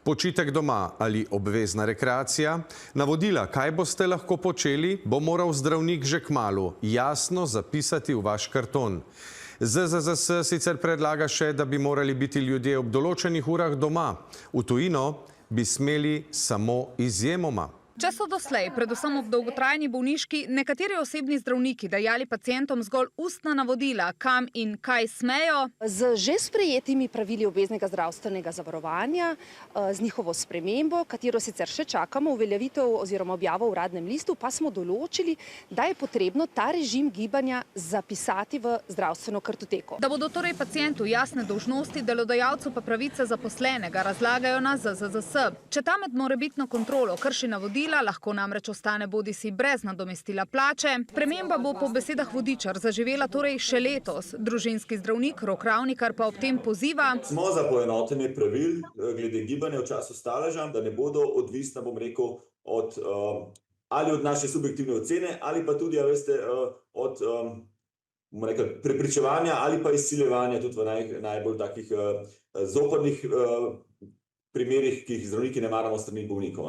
Počitek doma ali obvezna rekreacija? Navodila, kaj boste lahko počeli, bo moral zdravnik že kmalu jasno zapisati v vaš karton. ZZZS sicer predlaga še, da bi morali biti ljudje ob določenih urah doma. V tujino bi smeli samo izjemoma. Če so doslej, predvsem ob dolgotrajni bolniški, nekateri osebni zdravniki dajali pacientom zgolj ustna navodila, kam in kaj smejo, Z že sprejetimi pravili obveznega zdravstvenega zavarovanja, z njihovo spremembo, katero sicer še čakamo, uveljavitev oziroma objavo v Uradnem listu, pa smo določili, da je potrebno ta režim gibanja zapisati v zdravstveno kartoteko. da bodo torej pacientu jasne dolžnosti, delodajalcu pa pravice zaposlenega, razlagajo na ZZZS. Če ta med morebitno kontrolo krši navodila, lahko namreč ostane bodisi brez nadomestila plače. Sprememba bo po besedah Vodičar zaživela torej še letos. Družinski zdravnik Rok Ravnikar pa ob tem poziva: Smo za poenotenje pravil glede gibanja v času staleža, da ne bodo odvisna, bom rekel, ali od naše subjektivne ocene, ali pa tudi, od prepričevanja ali pa izsiljevanja tudi v najbolj takih zoprnih primerih, ki jih zdravniki ne maramo s strani bolnikov.